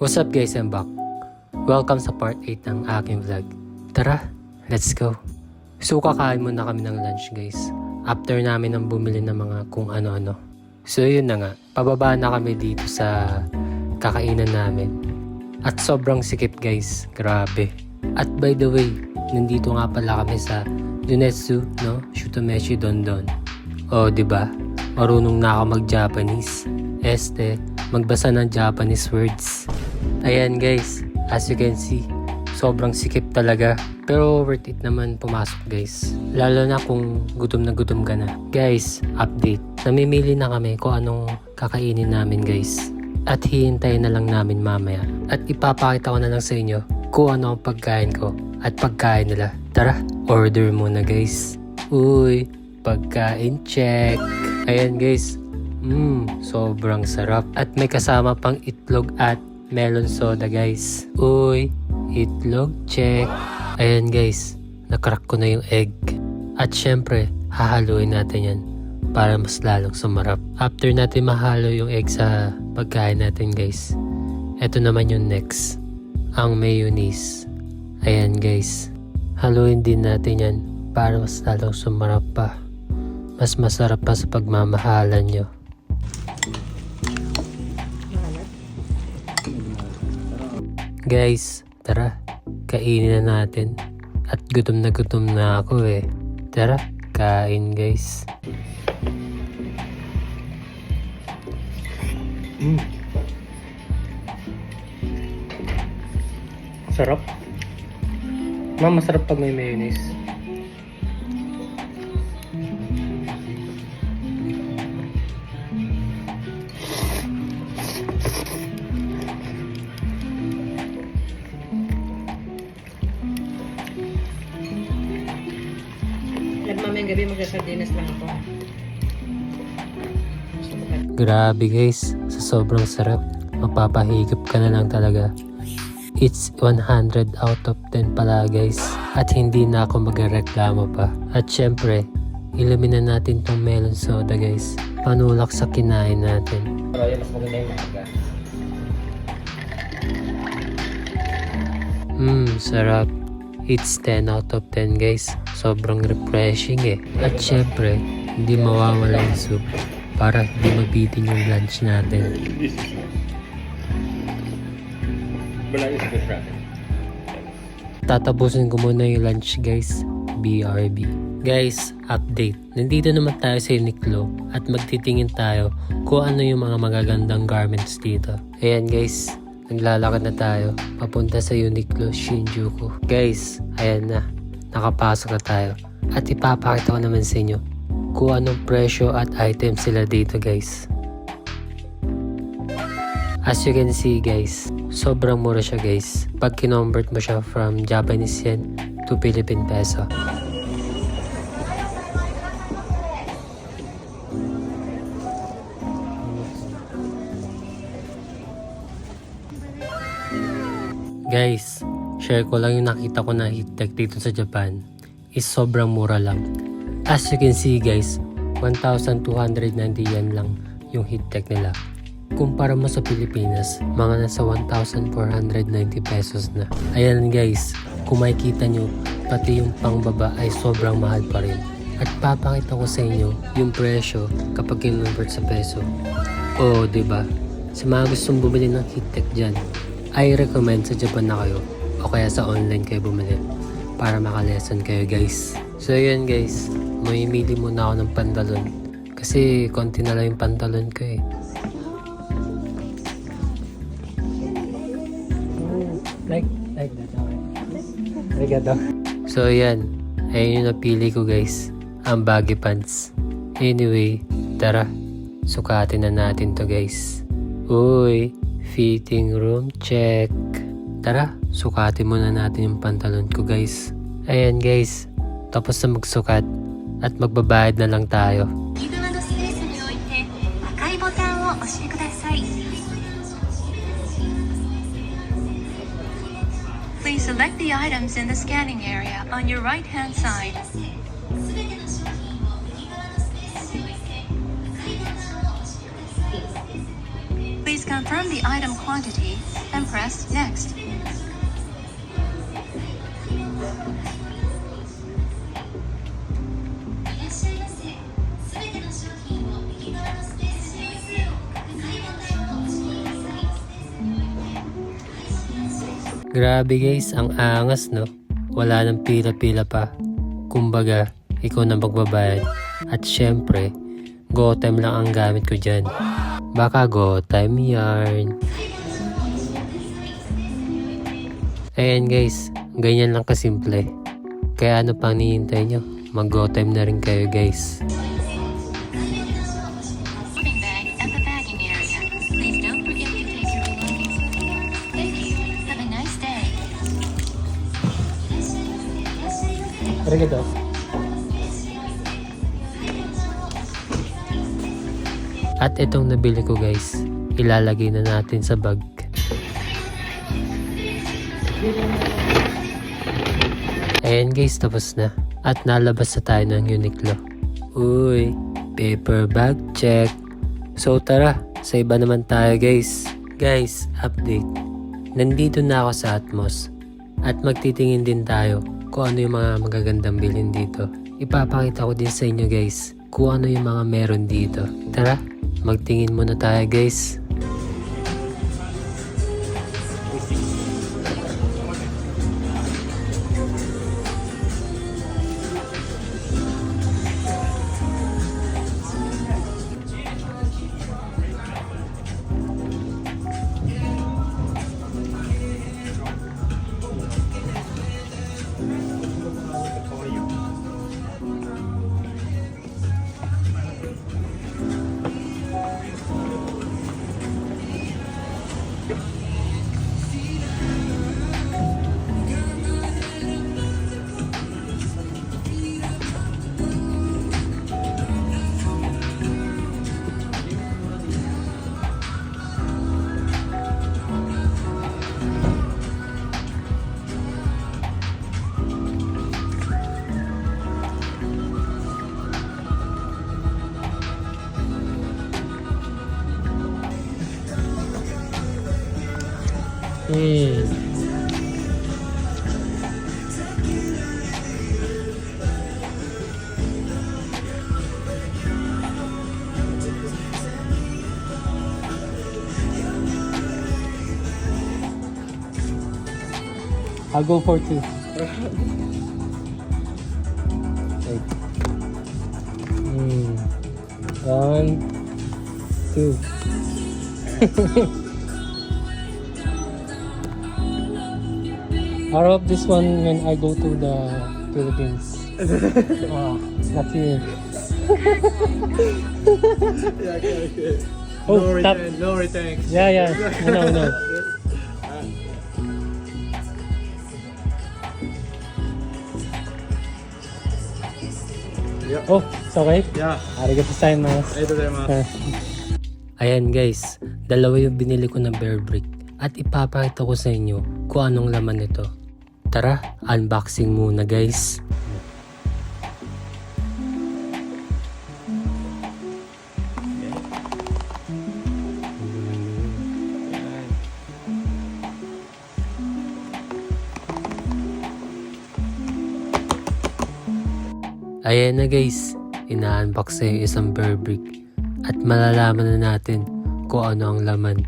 What's up guys, I'm back. Welcome sa part 8 ng aking vlog. Tara, let's go. So kakain muna kami ng lunch guys. After namin ang bumili ng mga kung ano-ano. So yun na nga, pababa na kami dito sa kakainan namin. At sobrang sikip guys, grabe. At by the way, nandito nga pala kami sa Junetsu no Shutomeshi Dondon. O diba, marunong na ako mag-Japanese. Magbasa ng Japanese words. Ayan guys, as you can see, sobrang sikip talaga. Pero worth it naman pumasok guys. Lalo na kung gutom na gutom ka na. Guys, update. Namimili na kami kung anong kakainin namin guys. At hihintayin na lang namin mamaya. At ipapakita ko na lang sa inyo kung ano ang pagkain ko at pagkain nila. Tara, order muna guys. Uy, pagkain check. Ayan guys, sobrang sarap. At may kasama pang itlog at melon soda guys. Uy, itlog check. Ayan guys, nakrack ko na yung egg. At syempre, hahaluin natin yan para mas lalong sumarap. After natin mahalo yung egg sa pagkain natin guys, eto naman yung next, ang mayonnaise. Ayan guys, haluin din natin yan para mas lalong sumarap pa. Mas masarap pa sa pagmamahalan nyo. Guys, tara, kainin na natin. At gutom na ako eh. Tara, kain guys. Sarap. Masarap pag may mayonnaise. Mamayang gabi magsasardinas lang ako. Grabe guys, sa sobrang sarap, mapapahigop ka na lang talaga. It's 100 out of 10 pala guys. At hindi na ako magreklamo pa. At syempre, ilumin na natin tong melon soda guys. Panulak sa kinain natin. Pero mas maganda yung maaga. Sarap. It's 10 out of 10 guys. Sobrang refreshing eh. At syempre, hindi mawawala yung soup para hindi mabitin yung lunch natin. Tatapusin ko muna yung lunch guys. BRB. Guys, update. Nandito naman tayo sa Uniqlo at magtitingin tayo kung ano yung mga magagandang garments dito. Ayan guys, naglalakad na tayo papunta sa Uniqlo Shinjuku. Guys, ayan na. Nakapasok na tayo. At ipapakita ko naman sa inyo kung anong presyo at items sila dito guys. As you can see guys, sobrang mura siya guys. Pag kinonvert mo siya from Japanese yen to Philippine peso. Guys, share ko lang yung nakita ko na heat tech dito sa Japan is sobrang mura lang. As you can see guys, 1,290 yen lang yung heat tech nila. Kumpara mo sa Pilipinas, mga nasa 1,490 pesos na. Ayan guys, kung makikita nyo, pati yung pangbaba ay sobrang mahal pa rin. At papakita ko sa inyo yung presyo kapag kinonvert sa peso. Oo, diba? Sa mga gustong bumili ng heat tech dyan, I recommend sa Japan na kayo o kaya sa online kayo bumili para makalesson kayo guys. So yun guys, mamimili muna ako ng pantalon kasi konti na lang yung pantalon ko eh. Like that, okay. Arigato. So yan, ayun yung napili ko guys, ang baggy pants. Anyway, tara, sukatin na natin to guys. Uy, fitting room check. Tara, sukatin muna natin yung pantalon ko guys. Ayan guys, tapos na magsukat at magbabayad na lang tayo. Please select the items in the scanning area on your right-hand side. Please Confirm the item quantity and press Next. Grabe guys, ang angas no. Wala nang pila-pila pa. Kumbaga, ikaw na magbabayad. At syempre, go time lang ang gamit ko dyan. Baka go time yarn. Ayan guys, ganyan lang kasimple. Kaya ano pang nihintay nyo? Mag go time na rin kayo guys. Shopping bag at the bagging area. Please don't forget to take your belongings. Thank you. Have a nice day. Arigato. At itong nabili ko guys, ilalagay na natin sa bag. Ayan guys, tapos na. At nalabas na tayo ng Uniqlo. Uy, paper bag check. So tara, sa iba naman tayo guys. Guys, update. Nandito na ako sa Atmos. At magtitingin din tayo kung ano yung mga magagandang bilhin dito. Ipapakita ko din sa inyo guys kung ano yung mga meron dito. Tara, magtingin muna tayo guys. I'll go for 2. Wait. 1, 2. I'll rob this one when I go to the Philippines. Not here. Yeah, okay. Oh, no stop. return, no return. Yeah. No. Yeah. Oh, it's okay? Yeah. Arigato gozaimasu. Ito tayo mga. Ayan guys, dalawa yung binili ko na bear brick at ipapakita ko sa inyo kung anong laman nito. Tara, unboxing muna guys. Ayan na guys, ina-unbox na yung isang bear brick at malalaman na natin kung ano ang laman.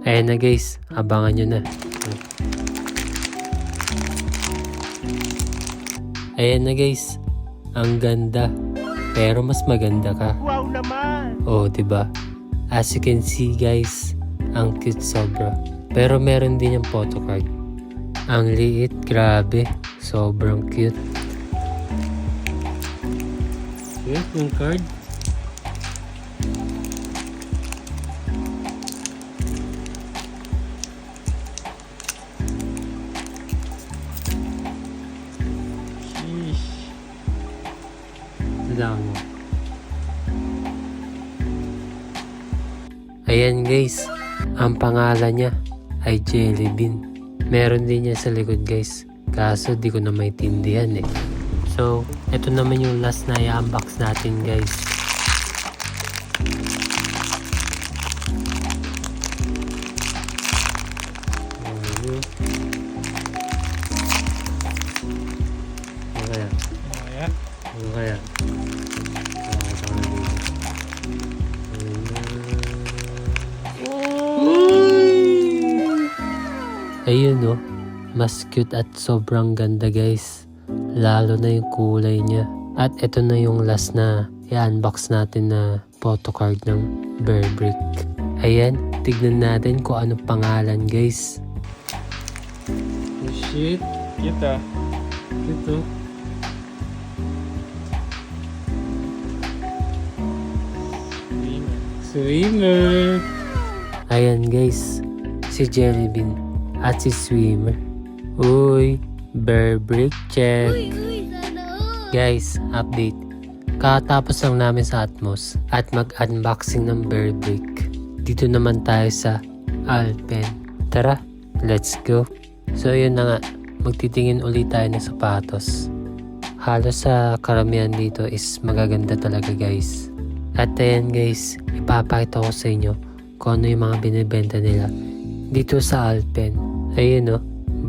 Ayan na guys, abangan nyo na. Ayan na guys, ang ganda. Pero mas maganda ka. Wow naman! Oh, diba? As you can see guys, ang cute sobra. Pero meron din yung photocard. Ang liit, grabe. Sobrang cute. Yes, yung card. Sheesh. Dami. Ayan guys, ang pangalan niya ay Jelly Bean. Meron din niya sa likod guys, kaso di ko na maintindihan eh. So, ito naman yung last na i-unbox natin guys. Ano kaya? Mamaya. Ano kaya? Nakakata ko na dito. Ayun no, mas cute at sobrang ganda guys. Lalo na yung kulay niya. At ito na yung last na i-unbox natin na photocard ng Bear Brick. Ayan, tignan natin kung anong pangalan guys. Oh shit, Kita. ito. Swimmer. Ayan guys, si Jellybean at si Swimmer. Uy, Bear Brick check. Guys, update. Katapos lang namin sa Atmos at mag-unboxing ng Bear Brick. Dito naman tayo sa Alpen. Tara, let's go. So yun na nga, magtitingin ulit tayo ng sapatos. Halos sa karamihan dito is magaganda talaga guys. At ayan guys, ipapakita ko sa inyo kung ano yung mga binibenta nila dito sa Alpen. Ayun o,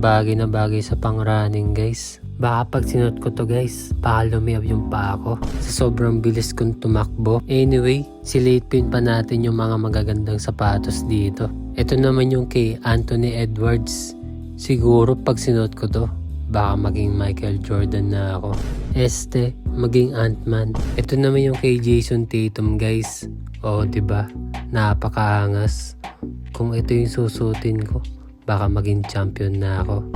bagay na bagay sa pang running guys. Baka pag sinuot ko to guys, baka lumiyab yung paa ko sa sobrang bilis kong tumakbo. Anyway, silipin pa natin yung mga magagandang sapatos dito. Ito naman yung kay Anthony Edwards. Siguro pag sinuot ko to, baka maging Michael Jordan na ako. Maging Ant-Man. Ito naman yung kay Jason Tatum guys. Oo, diba? Napakaangas. Kung ito yung susutin ko, baka maging champion na ako.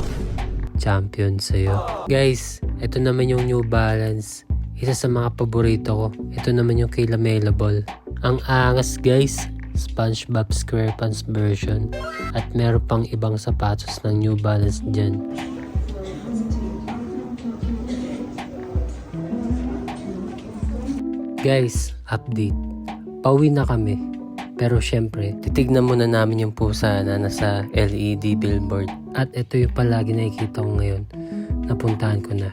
Champion sa'yo. Guys, ito naman yung New Balance. Isa sa mga paborito ko. Ito naman yung kay Lamelo Ball. Ang angas guys. SpongeBob SquarePants version. At meron pang ibang sapatos ng New Balance dyan. Guys, update. Pauwi na kami. Pero syempre, titignan muna namin yung pusa na nasa LED billboard. At ito yung palagi nakikita ko ngayon. Napuntahan ko na.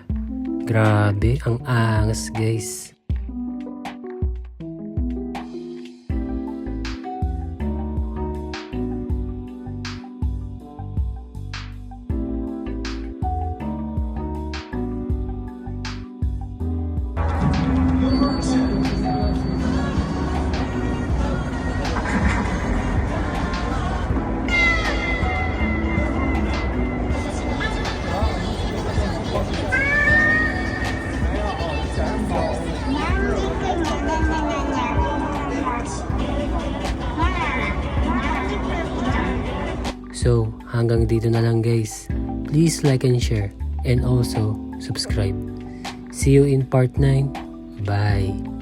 Grabe, ang angas guys. So, hanggang dito na lang guys. Please like and share and also subscribe. See you in part 9. Bye!